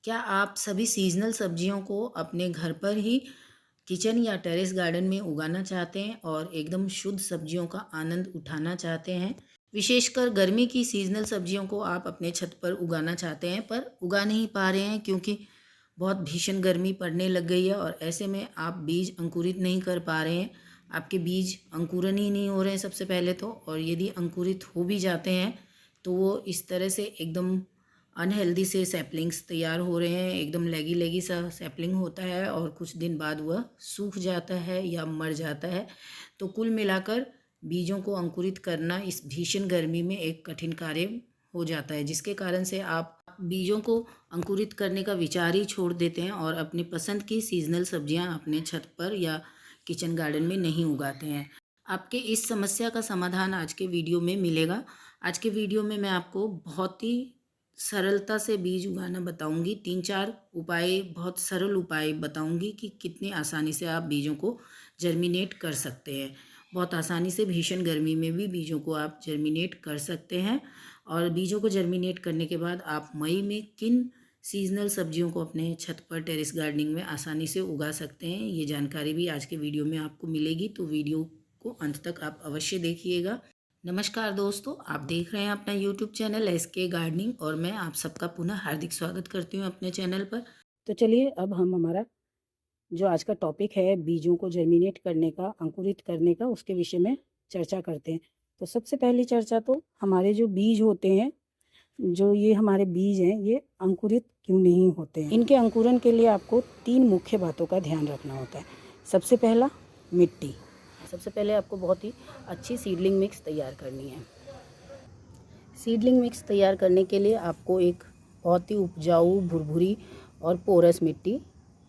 क्या आप सभी सीज़नल सब्जियों को अपने घर पर ही किचन या टेरेस गार्डन में उगाना चाहते हैं और एकदम शुद्ध सब्जियों का आनंद उठाना चाहते हैं? विशेषकर गर्मी की सीज़नल सब्जियों को आप अपने छत पर उगाना चाहते हैं पर उगा नहीं पा रहे हैं क्योंकि बहुत भीषण गर्मी पड़ने लग गई है और ऐसे में आप बीज अंकुरित नहीं कर पा रहे हैं। आपके बीज अंकुरन ही नहीं हो रहे हैं सबसे पहले तो, और यदि अंकुरित हो भी जाते हैं तो वो इस तरह से एकदम अनहेल्दी से सैपलिंग्स तैयार हो रहे हैं। एकदम लेगी लेगी सा सैपलिंग होता है और कुछ दिन बाद वह सूख जाता है या मर जाता है। तो कुल मिलाकर बीजों को अंकुरित करना इस भीषण गर्मी में एक कठिन कार्य हो जाता है, जिसके कारण से आप बीजों को अंकुरित करने का विचार ही छोड़ देते हैं और अपनी पसंद की सीजनल सब्जियां अपने छत पर या किचन गार्डन में नहीं उगाते हैं। आपके इस समस्या का समाधान आज के वीडियो में मिलेगा। आज के वीडियो में मैं आपको बहुत ही सरलता से बीज उगाना बताऊंगी। 3-4 उपाय, बहुत सरल उपाय बताऊंगी कि कितनी आसानी से आप बीजों को जर्मिनेट कर सकते हैं। बहुत आसानी से भीषण गर्मी में भी बीजों को आप जर्मिनेट कर सकते हैं। और बीजों को जर्मिनेट करने के बाद आप मई में किन सीजनल सब्जियों को अपने छत पर टेरेस गार्डनिंग में आसानी से उगा सकते हैं, ये जानकारी भी आज के वीडियो में आपको मिलेगी। तो वीडियो को अंत तक आप अवश्य देखिएगा। नमस्कार दोस्तों, आप देख रहे हैं अपना यूट्यूब चैनल SK गार्डनिंग और मैं आप सबका पुनः हार्दिक स्वागत करती हूं अपने चैनल पर। तो चलिए अब हम हमारा जो आज का टॉपिक है बीजों को जर्मिनेट करने का, अंकुरित करने का, उसके विषय में चर्चा करते हैं। तो सबसे पहली चर्चा तो हमारे जो बीज होते हैं, जो ये हमारे बीज हैं, ये अंकुरित क्यों नहीं होते हैं। इनके अंकुरन के लिए आपको 3 मुख्य बातों का ध्यान रखना होता है। सबसे पहला, मिट्टी। सबसे पहले आपको बहुत ही अच्छी सीडलिंग मिक्स तैयार करनी है। सीडलिंग मिक्स तैयार करने के लिए आपको एक बहुत ही उपजाऊ, भुरभुरी और पोरस मिट्टी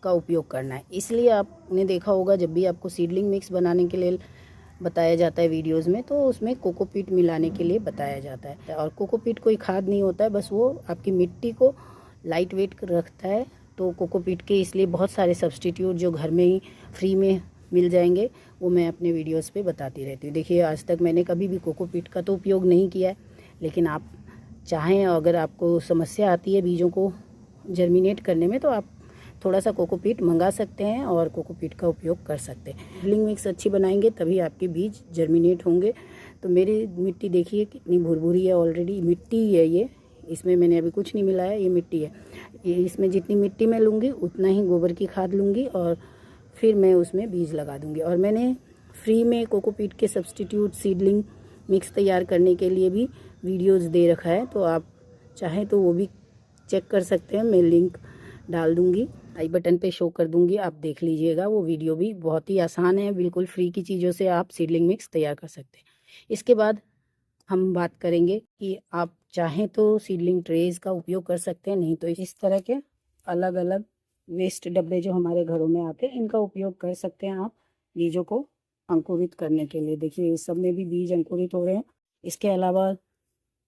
का उपयोग करना है। इसलिए आपने देखा होगा जब भी आपको सीडलिंग मिक्स बनाने के लिए बताया जाता है वीडियोस में, तो उसमें कोकोपीट मिलाने के लिए बताया जाता है। और कोकोपीट कोई खाद नहीं होता है, बस वो आपकी मिट्टी को लाइट वेट रखता है। तो कोकोपीट के इसलिए बहुत सारे सब्सटीट्यूट जो घर में ही फ्री में मिल जाएंगे, वो मैं अपने वीडियोस पे बताती रहती हूँ। देखिए, आज तक मैंने कभी भी कोकोपीट का तो उपयोग नहीं किया है, लेकिन आप चाहें, अगर आपको समस्या आती है बीजों को जर्मिनेट करने में, तो आप थोड़ा सा कोकोपीट मंगा सकते हैं और कोकोपीट का उपयोग कर सकते हैं। सीडलिंग मिक्स अच्छी बनाएंगे तभी आपके बीज जर्मिनेट होंगे। तो मेरी मिट्टी देखिए कितनी भुरभुरी है, ऑलरेडी मिट्टी है ये, इसमें मैंने अभी कुछ नहीं मिलाया, ये मिट्टी है। इसमें जितनी मिट्टी मैं लूँगी उतना ही गोबर की खाद लूँगी और फिर मैं उसमें बीज लगा दूँगी। और मैंने फ्री में कोकोपीट के सब्सटीट्यूट सीडलिंग मिक्स तैयार करने के लिए भी वीडियोस दे रखा है, तो आप चाहें तो वो भी चेक कर सकते हैं। मैं लिंक डाल दूँगी, आई बटन पे शो कर दूँगी, आप देख लीजिएगा। वो वीडियो भी बहुत ही आसान है, बिल्कुल फ्री की चीज़ों से आप सीडलिंग मिक्स तैयार कर सकते हैं। इसके बाद हम बात करेंगे कि आप चाहें तो सीडलिंग ट्रेज का उपयोग कर सकते हैं, नहीं तो इस तरह के अलग अलग वेस्ट डब्बे जो हमारे घरों में आते हैं, इनका उपयोग कर सकते हैं आप बीजों को अंकुरित करने के लिए। देखिए, इस सब में भी बीज अंकुरित हो रहे हैं। इसके अलावा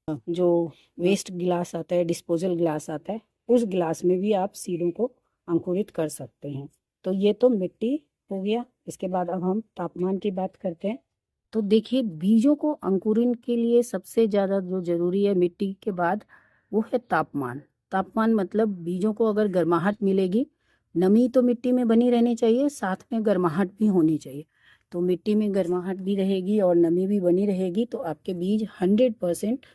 जो वेस्ट गिलास आता है, डिस्पोजल ग्लास आता है, उस गिलास में भी आप सीडों को अंकुरित कर सकते हैं। तो ये तो मिट्टी हो गया। इसके बाद अब हम तापमान की बात करते हैं। तो देखिए, बीजों को अंकुरन के लिए सबसे ज़्यादा जो ज़रूरी है मिट्टी के बाद, वो है तापमान। तापमान मतलब बीजों को अगर गर्माहट मिलेगी, नमी तो मिट्टी में बनी रहनी चाहिए, साथ में गर्माहट भी होनी चाहिए। तो मिट्टी में गर्माहट भी रहेगी और नमी भी बनी रहेगी, तो आपके बीज 100%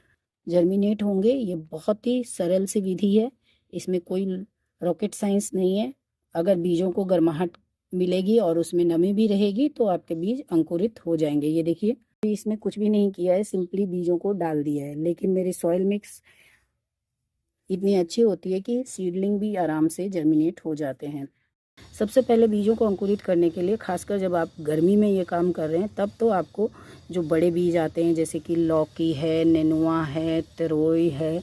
जर्मिनेट होंगे। ये बहुत ही सरल सी विधि है, इसमें कोई रॉकेट साइंस नहीं है। अगर बीजों को गर्माहट मिलेगी और उसमें नमी भी रहेगी तो आपके बीज अंकुरित हो जाएंगे। ये देखिए, इसमें कुछ भी नहीं किया है, सिंपली बीजों को डाल दिया है। लेकिन मेरी सॉइल मिक्स इतनी अच्छी होती है कि सीडलिंग भी आराम से जर्मिनेट हो जाते हैं। सबसे पहले बीजों को अंकुरित करने के लिए, खासकर जब आप गर्मी में ये काम कर रहे हैं, तब तो आपको जो बड़े बीज आते हैं, जैसे कि लौकी है, नेनुआ है, तरोई है,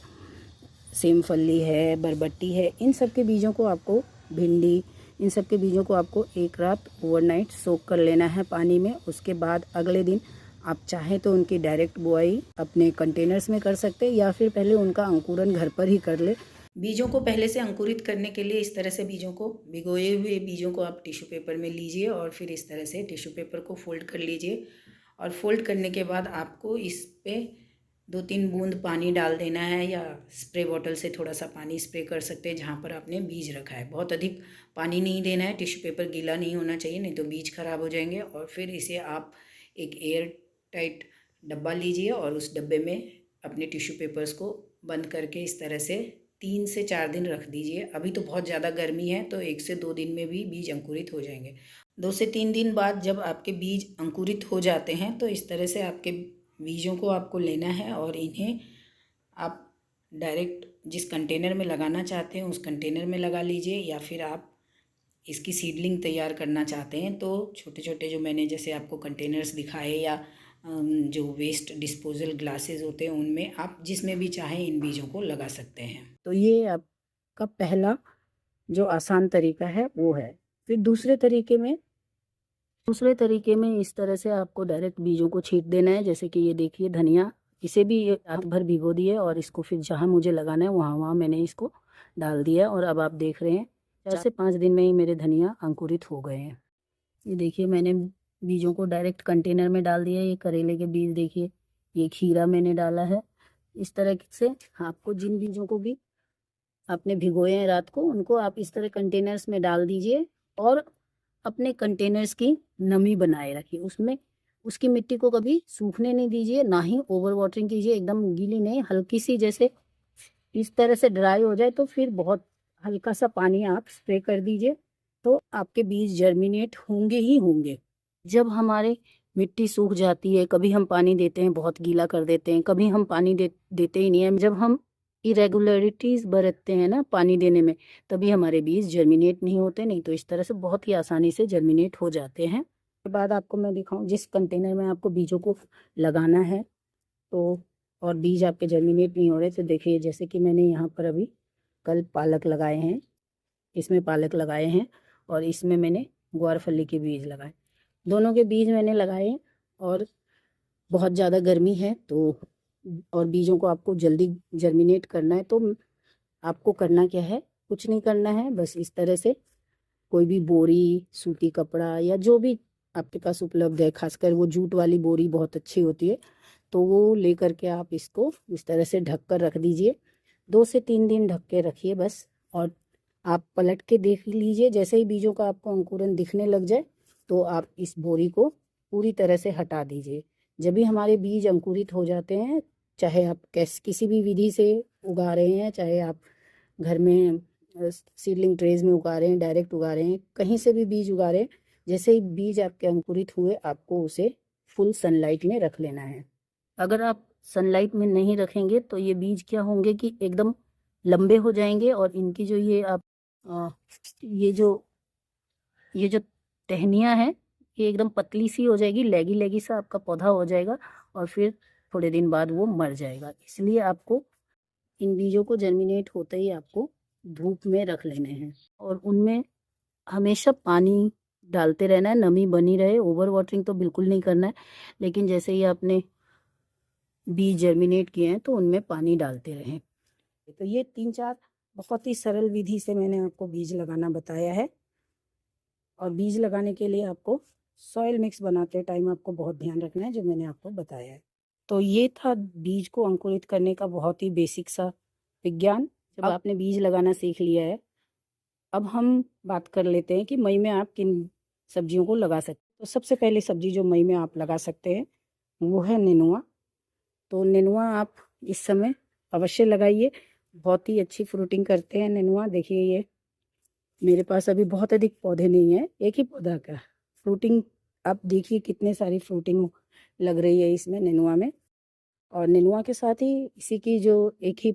सेमफली है, बरबट्टी है, इन सब के बीजों को आपको, भिंडी, इन सब के बीजों को आपको एक रात ओवरनाइट सोक कर लेना है पानी में। उसके बाद अगले दिन आप चाहें तो उनकी डायरेक्ट बुआई अपने कंटेनर्स में कर सकते हैं, या फिर पहले उनका अंकुरन घर पर ही कर ले। बीजों को पहले से अंकुरित करने के लिए इस तरह से बीजों को, भिगोए हुए बीजों को आप टिश्यू पेपर में लीजिए और फिर इस तरह से टिश्यू पेपर को फोल्ड कर लीजिए। और फोल्ड करने के बाद आपको इस पे 2-3 बूंद पानी डाल देना है या स्प्रे बॉटल से थोड़ा सा पानी स्प्रे कर सकते हैं जहाँ पर आपने बीज रखा है। बहुत अधिक पानी नहीं देना है, टिश्यू पेपर गीला नहीं होना चाहिए, नहीं तो बीज खराब हो जाएंगे। और फिर इसे आप एक एयर टाइट डब्बा लीजिए और उस डब्बे में अपने टिश्यू पेपर्स को बंद करके इस तरह से 3 से 4 दिन रख दीजिए। अभी तो बहुत ज़्यादा गर्मी है तो 1 से 2 दिन में भी बीज अंकुरित हो जाएंगे। 2 से 3 दिन बाद जब आपके बीज अंकुरित हो जाते हैं तो इस तरह से आपके बीजों को आपको लेना है और इन्हें आप डायरेक्ट जिस कंटेनर में लगाना चाहते हैं उस कंटेनर में लगा लीजिए, या फिर आप इसकी सीडलिंग तैयार करना चाहते हैं तो छोटे छोटे जो मैंने जैसे आपको कंटेनर्स दिखाए या जो वेस्ट डिस्पोजल ग्लासेस होते हैं उनमें आप जिसमें भी चाहें इन बीजों को लगा सकते हैं। तो ये आपका पहला जो आसान तरीका है वो है। फिर दूसरे तरीके में इस तरह से आपको डायरेक्ट बीजों को छींट देना है। जैसे कि ये देखिए धनिया, इसे भी रात भर भिगो दिए और इसको फिर जहाँ मुझे लगाना है वहाँ मैंने इसको डाल दिया और अब आप देख रहे हैं 4 से 5 दिन में ही मेरे धनिया अंकुरित हो गए हैं। ये देखिए मैंने बीजों को डायरेक्ट कंटेनर में डाल दिया। ये करेले के बीज देखिए, ये खीरा मैंने डाला है। इस तरह से आपको जिन बीजों को भी आपने भिगोए हैं रात को उनको आप इस तरह कंटेनर्स में डाल दीजिए और अपने कंटेनर्स की नमी बनाए रखिए। उसमें उसकी मिट्टी को कभी सूखने नहीं दीजिए, ना ही ओवर वाटरिंग कीजिए, एकदम गीली नहीं, हल्की सी जैसे इस तरह से ड्राई हो जाए तो फिर बहुत हल्का सा पानी आप स्प्रे कर दीजिए तो आपके बीज जर्मिनेट होंगे ही होंगे। जब हमारे मिट्टी सूख जाती है, कभी हम पानी देते हैं बहुत गीला कर देते हैं, कभी हम पानी देते ही नहीं है, जब हम इरेगुलरिटीज़ बरतते हैं ना पानी देने में, तभी हमारे बीज जर्मिनेट नहीं होते। नहीं तो इस तरह से बहुत ही आसानी से जर्मिनेट हो जाते हैं। उसके बाद आपको मैं दिखाऊं जिस कंटेनर में आपको बीजों को लगाना है तो और बीज आपके जर्मिनेट नहीं हो रहे तो देखिए जैसे कि मैंने यहाँ पर अभी कल पालक लगाए हैं, इसमें पालक लगाए हैं और इसमें मैंने ग्वारफली के बीज लगाए। दोनों के बीज मैंने लगाए और बहुत ज़्यादा गर्मी है तो और बीजों को आपको जल्दी जर्मिनेट करना है तो आपको करना क्या है, कुछ नहीं करना है, बस इस तरह से कोई भी बोरी, सूती कपड़ा या जो भी आपके पास उपलब्ध है, खासकर वो जूट वाली बोरी बहुत अच्छी होती है, तो वो लेकर के आप इसको इस तरह से ढक कर रख दीजिए। 2 से 3 दिन ढक के रखिए बस। और आप पलट के देख लीजिए, जैसे ही बीजों का आपको अंकुरन दिखने लग जाए तो आप इस बोरी को पूरी तरह से हटा दीजिए। जब भी हमारे बीज अंकुरित हो जाते हैं, चाहे आप किसी भी विधि से उगा रहे हैं, चाहे आप घर में सीडलिंग ट्रेज में उगा रहे हैं, डायरेक्ट उगा रहे हैं, कहीं से भी बीज उगा रहे हैं, जैसे ही बीज आपके अंकुरित हुए आपको उसे फुल सनलाइट में रख लेना है। अगर आप सनलाइट में नहीं रखेंगे तो ये बीज क्या होंगे कि एकदम लंबे हो जाएंगे और इनकी जो ये जो टहनियाँ हैं ये एकदम पतली सी हो जाएगी, लेगी लेगी सा आपका पौधा हो जाएगा और फिर थोड़े दिन बाद वो मर जाएगा। इसलिए आपको इन बीजों को जर्मिनेट होते ही आपको धूप में रख लेने हैं और उनमें हमेशा पानी डालते रहना है, नमी बनी रहे। ओवर वाटरिंग तो बिल्कुल नहीं करना है, लेकिन जैसे ही आपने बीज जर्मिनेट किए हैं तो उनमें पानी डालते रहें। तो ये 3-4 बहुत ही सरल विधि से मैंने आपको बीज लगाना बताया है। और बीज लगाने के लिए आपको सॉइल मिक्स बनाते टाइम आपको बहुत ध्यान रखना है जो मैंने आपको बताया है। तो ये था बीज को अंकुरित करने का बहुत ही बेसिक सा विज्ञान। जब आपने बीज लगाना सीख लिया है, अब हम बात कर लेते हैं कि मई में आप किन सब्जियों को लगा सकते हैं। तो सबसे पहली सब्जी जो मई में आप लगा सकते हैं वो है नेनुआ। तो नेनुआ आप इस समय अवश्य लगाइए, बहुत ही अच्छी फ्रूटिंग करते हैं नेनुआ। देखिए ये मेरे पास अभी बहुत अधिक पौधे नहीं है, एक ही पौधा का फ्रूटिंग आप देखिए कितने सारी फ्रूटिंग लग रही है इसमें नेनुआ में। और नेनुआ के साथ ही इसी की जो एक ही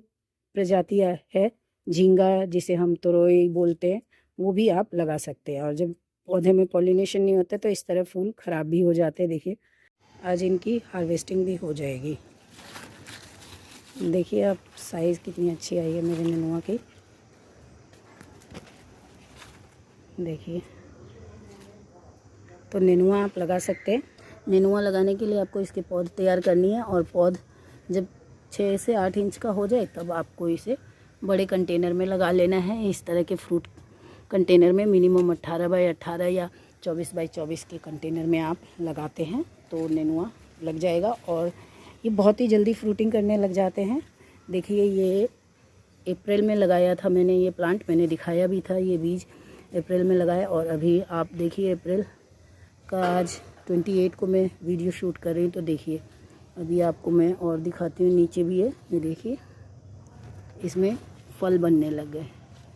प्रजाति है झींगा, जिसे हम तोरई बोलते हैं, वो भी आप लगा सकते हैं। और जब पौधे में पॉलिनेशन नहीं होता तो इस तरह फूल ख़राब भी हो जाते हैं। देखिए आज इनकी हार्वेस्टिंग भी हो जाएगी। देखिए आप साइज़ कितनी अच्छी आई है मेरे नेनुआ की। देखिए तो नेनुआ आप लगा सकते हैं। नेनुआ लगाने के लिए आपको इसके पौध तैयार करनी है और पौध जब 6 से 8 इंच का हो जाए तब आपको इसे बड़े कंटेनर में लगा लेना है। इस तरह के फ्रूट कंटेनर में मिनिमम 18 बाई 18 या 24 बाई 24 के कंटेनर में आप लगाते हैं तो नेनुआ लग जाएगा। और ये बहुत ही जल्दी फ्रूटिंग करने लग जाते हैं। देखिए ये अप्रैल में लगाया था मैंने, ये प्लांट मैंने दिखाया भी था, ये बीज अप्रैल में लगाया और अभी आप देखिए अप्रैल का आज 28 को मैं वीडियो शूट कर रही हूँ। तो देखिए अभी आपको मैं और दिखाती हूँ, नीचे भी है, ये देखिए इसमें फल बनने लग गए।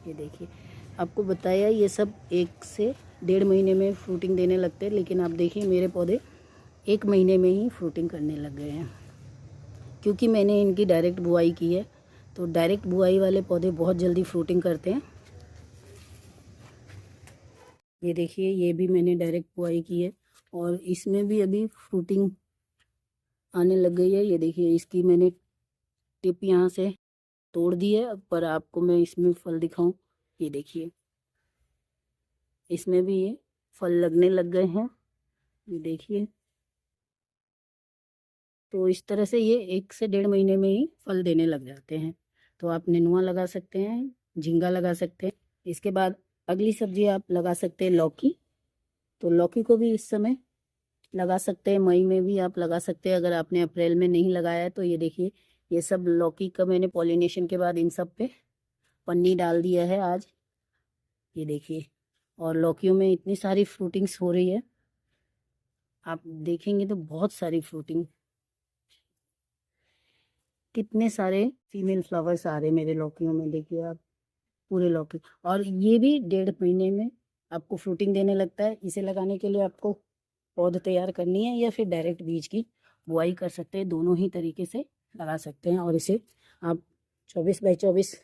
ये देखिए आपको बताया ये सब 1 से 1.5 महीने में फ्रूटिंग देने लगते हैं, लेकिन आप देखिए मेरे पौधे 1 महीने में ही फ्रूटिंग करने लग गए हैं, क्योंकि मैंने इनकी डायरेक्ट बुआई की है। तो डायरेक्ट बुआई वाले पौधे बहुत जल्दी फ्रूटिंग करते हैं। ये देखिए ये भी मैंने डायरेक्ट बुआई की है और इसमें भी अभी फ्रूटिंग आने लग गई है। ये देखिए इसकी मैंने टिप यहाँ से तोड़ दी है, पर आपको मैं इसमें फल दिखाऊं। ये देखिए इसमें भी ये फल लगने लग गए हैं, ये देखिए। तो इस तरह से ये 1 से 1.5 महीने में ही फल देने लग जाते हैं। तो आप नेनुआ लगा सकते हैं, झींगा लगा सकते हैं। इसके बाद अगली सब्जी आप लगा सकते हैं लौकी। तो लौकी को भी इस समय लगा सकते हैं, मई में भी आप लगा सकते हैं। अगर आपने अप्रैल में नहीं लगाया है तो ये देखिए ये सब लौकी का मैंने पॉलिनेशन के बाद इन सब पे पन्नी डाल दिया है आज, ये देखिए। और लौकियों में इतनी सारी फ्रूटिंग्स हो रही है, आप देखेंगे तो बहुत सारी फ्रूटिंग, कितने सारे फीमेल फ्लावर्स आ रहे हैं मेरे लौकियों में, देखिए आप पूरे लौकी। और ये भी 1.5 महीने में आपको फ्रूटिंग देने लगता है। इसे लगाने के लिए आपको पौध तैयार करनी है या फिर डायरेक्ट बीज की बुआई कर सकते हैं, दोनों ही तरीके से लगा सकते हैं। और इसे आप 24 बाई 24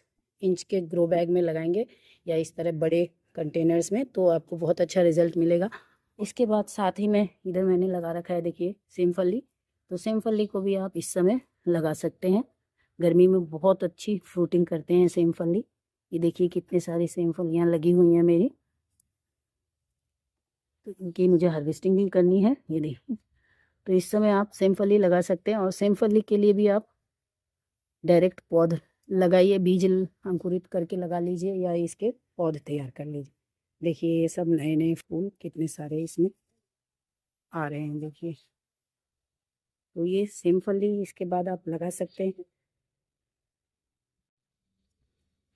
इंच के ग्रो बैग में लगाएंगे या इस तरह बड़े कंटेनर्स में, तो आपको बहुत अच्छा रिजल्ट मिलेगा। इसके बाद साथ ही में इधर मैंने लगा रखा है देखिए सेमफली। तो सेमफली को भी आप इस समय लगा सकते हैं, गर्मी में बहुत अच्छी फ्रूटिंग करते हैं सेमफली। ये देखिए कितने सारी सेमफलियाँ लगी हुई हैं मेरी, तो इनकी मुझे हार्वेस्टिंग भी करनी है, ये देखिए। तो इस समय आप सेमफली लगा सकते हैं और सेमफली के लिए भी आप डायरेक्ट पौध लगाइए, बीज अंकुरित करके लगा लीजिए या इसके पौध तैयार कर लीजिए। देखिए ये सब नए नए फूल कितने सारे इसमें आ रहे हैं, देखिए। तो ये सिंपली इसके बाद आप लगा सकते हैं।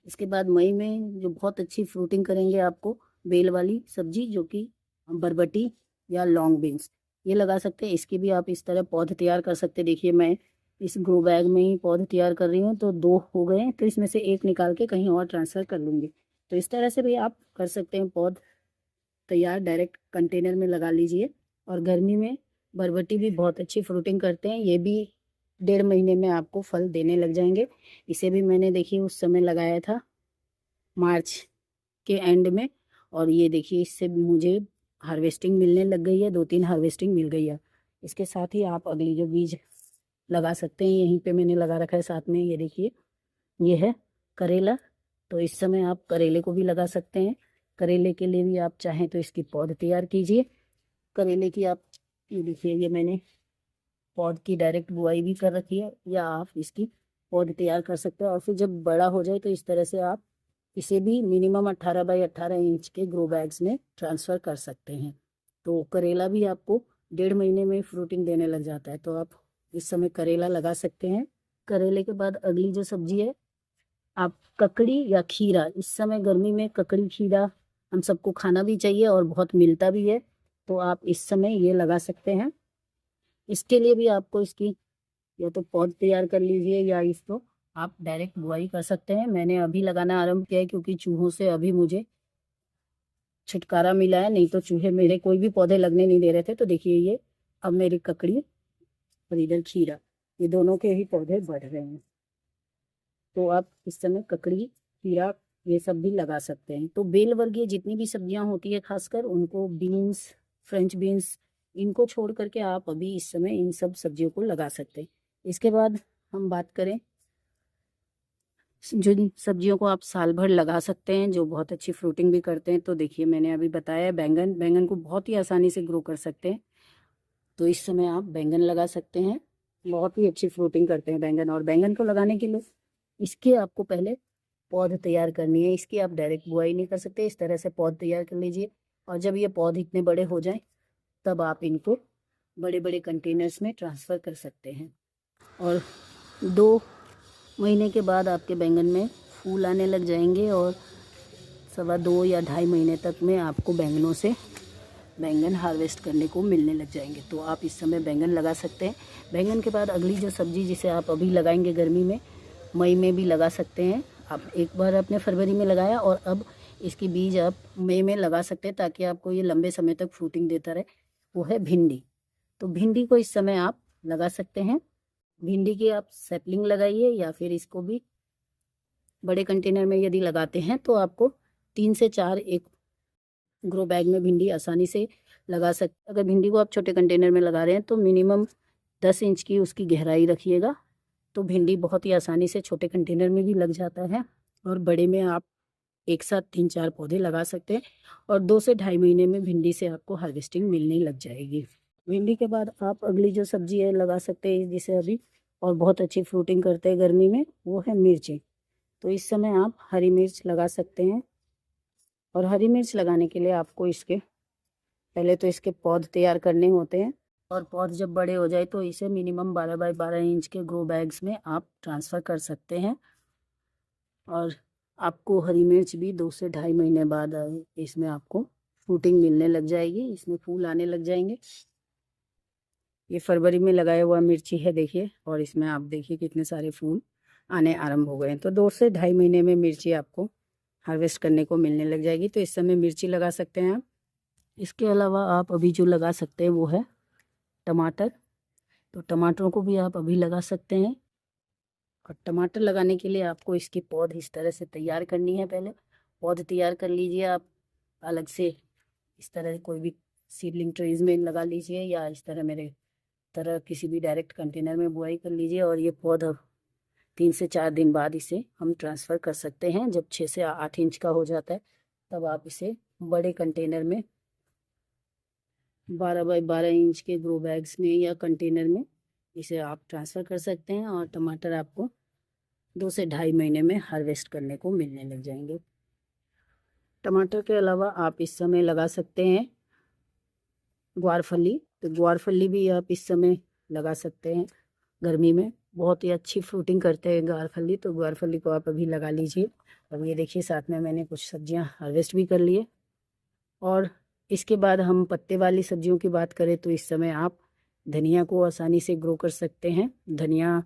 इसके बाद मई में जो बहुत अच्छी फ्रूटिंग करेंगे आपको बेल वाली सब्जी, जो कि बरबटी या लॉन्ग बीन्स, ये लगा सकते हैं। इसके भी आप इस तरह पौध तैयार कर सकते हैं। देखिए मैं इस ग्रो बैग में ही पौध तैयार कर रही हूँ, तो 2 हो गए हैं, तो इसमें से 1 निकाल के कहीं और ट्रांसफ़र कर लूँगी। तो इस तरह से भी आप कर सकते हैं पौध तैयार, डायरेक्ट कंटेनर में लगा लीजिए। और गर्मी में बरबटी भी बहुत अच्छी फ्रूटिंग करते हैं, ये भी 1.5 महीने में आपको फल देने लग जाएंगे। इसे भी मैंने देखिए उस समय लगाया था मार्च के एंड में, और ये देखिए इससे मुझे हार्वेस्टिंग मिलने लग गई है, 2-3 हार्वेस्टिंग मिल गई है। इसके साथ ही आप अगली जो बीज लगा सकते हैं, यहीं पे मैंने लगा रखा है साथ में, ये देखिए ये है करेला। तो इस समय आप करेले को भी लगा सकते हैं। करेले के लिए भी आप चाहें तो इसकी पौध तैयार कीजिए। करेले की आप ये देखिए ये मैंने पौध की डायरेक्ट बुआई भी कर रखी है, या आप इसकी पौध तैयार कर सकते हैं। और फिर जब बड़ा हो जाए तो इस तरह से आप इसे भी मिनिमम 18 बाई 18 इंच के ग्रो बैग्स में ट्रांसफ़र कर सकते हैं। तो करेला भी आपको 1.5 महीने में फ्रूटिंग देने लग जाता है, तो आप इस समय करेला लगा सकते हैं। करेले के बाद अगली जो सब्जी है आप ककड़ी या खीरा, इस समय गर्मी में ककड़ी खीरा हम सबको खाना भी चाहिए और बहुत मिलता भी है, तो आप इस समय ये लगा सकते हैं। इसके लिए भी आपको इसकी या तो पौध तैयार कर लीजिए या इसको आप डायरेक्ट बुआई कर सकते हैं। मैंने अभी लगाना आरंभ किया है क्योंकि चूहों से अभी मुझे छुटकारा मिला है, नहीं तो चूहे मेरे कोई भी पौधे लगने नहीं दे रहे थे। तो देखिए ये अब मेरी ककड़ी और इधर खीरा, ये दोनों के ही पौधे बढ़ रहे हैं। तो आप इस समय ककड़ी, खीरा ये सब भी लगा सकते हैं। तो बेल वर्गीय जितनी भी सब्जियां होती है खासकर उनको, बीन्स, फ्रेंच बीन्स, इनको छोड़ करके आप अभी इस समय इन सब सब्जियों को लगा सकते हैं। इसके बाद हम बात करें जिन सब्जियों को आप साल भर लगा सकते हैं, जो बहुत अच्छी फ्रूटिंग भी करते हैं, तो देखिए मैंने अभी बताया बैंगन। बैंगन को बहुत ही आसानी से ग्रो कर सकते हैं, तो इस समय आप बैंगन लगा सकते हैं। बहुत ही अच्छी फ्रूटिंग करते हैं बैंगन। और बैंगन को लगाने के लिए इसके आपको पहले पौध तैयार करनी है। इसकी आप डायरेक्ट बुआई नहीं कर सकते, इस तरह से पौध तैयार कर लीजिए। और जब ये पौध इतने बड़े हो जाएं तब आप इनको बड़े बड़े कंटेनर्स में ट्रांसफ़र कर सकते हैं। और 2 महीने के बाद आपके बैंगन में फूल आने लग जाएंगे और 2.25 या 2.5 महीने तक में आपको बैंगनों से बैंगन हार्वेस्ट करने को मिलने लग जाएंगे। तो आप इस समय बैंगन लगा सकते हैं। बैंगन के बाद अगली जो सब्ज़ी जिसे आप अभी लगाएंगे गर्मी में, मई में भी लगा सकते हैं। आप एक बार आपने फरवरी में लगाया और अब इसकी बीज आप मई में लगा सकते हैं ताकि आपको ये लंबे समय तक फ्रूटिंग देता रहे। वो है भिंडी। तो भिंडी को इस समय आप लगा सकते हैं। भिंडी की आप सैपलिंग लगाइए या फिर इसको भी बड़े कंटेनर में यदि लगाते हैं तो आपको 3 से 4 एक ग्रो बैग में भिंडी आसानी से लगा सकते। अगर भिंडी को आप छोटे कंटेनर में लगा रहे हैं तो मिनिमम 10 इंच की उसकी गहराई रखिएगा। तो भिंडी बहुत ही आसानी से छोटे कंटेनर में भी लग जाता है और बड़े में आप एक साथ 3-4 पौधे लगा सकते हैं और 2 से 2.5 महीने में भिंडी से आपको हार्वेस्टिंग मिलने लग जाएगी। भिंडी के बाद आप अगली जो सब्जी है लगा सकते हैं जिसे अभी और बहुत अच्छी फ्रूटिंग करते हैं गर्मी में, वो है मिर्ची। तो इस समय आप हरी मिर्च लगा सकते हैं और हरी मिर्च लगाने के लिए आपको इसके पहले तो इसके पौध तैयार करने होते हैं और पौध जब बड़े हो जाए तो इसे मिनिमम 12 बाय 12 इंच के ग्रो बैग्स में आप ट्रांसफ़र कर सकते हैं और आपको हरी मिर्च भी 2 से 2.5 महीने बाद इसमें आपको फ्रूटिंग मिलने लग जाएगी, इसमें फूल आने लग जाएंगे। ये फरवरी में लगाया हुआ मिर्ची है देखिए, और इसमें आप देखिए कितने सारे फूल आने आरंभ हो गए हैं। तो 2 से 2.5 महीने में मिर्ची आपको हार्वेस्ट करने को मिलने लग जाएगी। तो इस समय मिर्ची लगा सकते हैं आप। इसके अलावा आप अभी जो लगा सकते हैं वो है टमाटर। तो टमाटरों को भी आप अभी लगा सकते हैं और टमाटर लगाने के लिए आपको इसकी पौध इस तरह से तैयार करनी है। पहले पौध तैयार कर लीजिए आप अलग से, इस तरह कोई भी सीडलिंग ट्रेज में लगा लीजिए या इस तरह मेरे तरह किसी भी डायरेक्ट कंटेनर में बुआई कर लीजिए और ये पौधा 3 से 4 दिन बाद इसे हम ट्रांसफ़र कर सकते हैं। जब 6 से 8 इंच का हो जाता है तब आप इसे बड़े कंटेनर में 12 बाय 12 इंच के ग्रो बैग्स में या कंटेनर में इसे आप ट्रांसफ़र कर सकते हैं और टमाटर आपको 2 से 2.5 महीने में हार्वेस्ट करने को मिलने लग जाएंगे। टमाटर के अलावा आप इस समय लगा सकते हैं ग्वारफली। तो ग्वारफली भी आप इस समय लगा सकते हैं, गर्मी में बहुत ही अच्छी फ्रूटिंग करते हैं ग्वारफली। तो ग्वारफली को आप अभी लगा लीजिए। अब ये देखिए साथ में मैंने कुछ सब्जियां हार्वेस्ट भी कर लिए। और इसके बाद हम पत्ते वाली सब्जियों की बात करें तो इस समय आप धनिया को आसानी से ग्रो कर सकते हैं। धनिया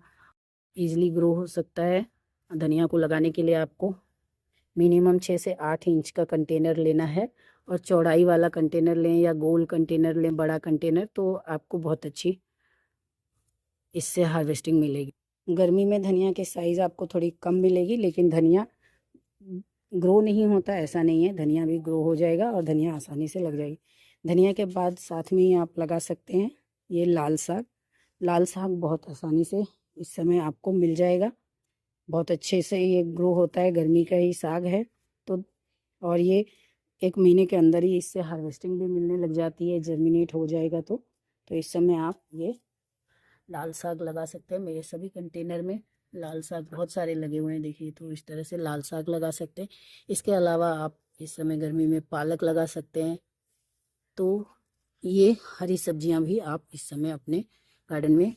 ईजिली ग्रो हो सकता है। धनिया को लगाने के लिए आपको मिनिमम 6 से 8 इंच का कंटेनर लेना है और चौड़ाई वाला कंटेनर लें या गोल कंटेनर लें, बड़ा कंटेनर, तो आपको बहुत अच्छी इससे हार्वेस्टिंग मिलेगी। गर्मी में धनिया के साइज़ आपको थोड़ी कम मिलेगी, लेकिन धनिया ग्रो नहीं होता ऐसा नहीं है, धनिया भी ग्रो हो जाएगा और धनिया आसानी से लग जाएगी। धनिया के बाद साथ में ही आप लगा सकते हैं ये लाल साग। लाल साग बहुत आसानी से इस समय आपको मिल जाएगा, बहुत अच्छे से ये ग्रो होता है, गर्मी का ही साग है। तो और ये 1 महीने के अंदर ही इससे हार्वेस्टिंग भी मिलने लग जाती है, जर्मिनेट हो जाएगा। तो इस समय आप ये लाल साग लगा सकते हैं। मेरे सभी कंटेनर में लाल साग बहुत सारे लगे हुए हैं देखिए, तो इस तरह से लाल साग लगा सकते हैं। इसके अलावा आप इस समय गर्मी में पालक लगा सकते हैं। तो ये हरी सब्जियां भी आप इस समय अपने गार्डन में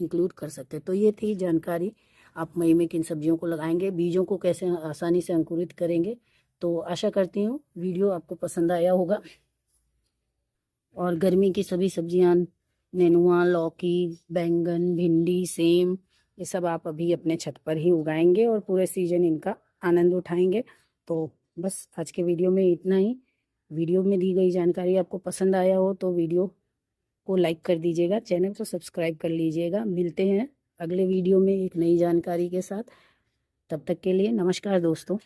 इंक्लूड कर सकते हैं। तो ये थी जानकारी, आप मई में किन सब्जियों को लगाएंगे, बीजों को कैसे आसानी से अंकुरित करेंगे। तो आशा करती हूँ वीडियो आपको पसंद आया होगा और गर्मी की सभी सब्जियां, नेनुआ, लौकी, बैंगन, भिंडी, सेम, ये सब आप अभी अपने छत पर ही उगाएंगे और पूरे सीजन इनका आनंद उठाएंगे। तो बस आज के वीडियो में इतना ही। वीडियो में दी गई जानकारी आपको पसंद आया हो तो वीडियो को लाइक कर दीजिएगा, चैनल को सब्सक्राइब कर लीजिएगा। मिलते हैं अगले वीडियो में एक नई जानकारी के साथ। तब तक के लिए नमस्कार दोस्तों।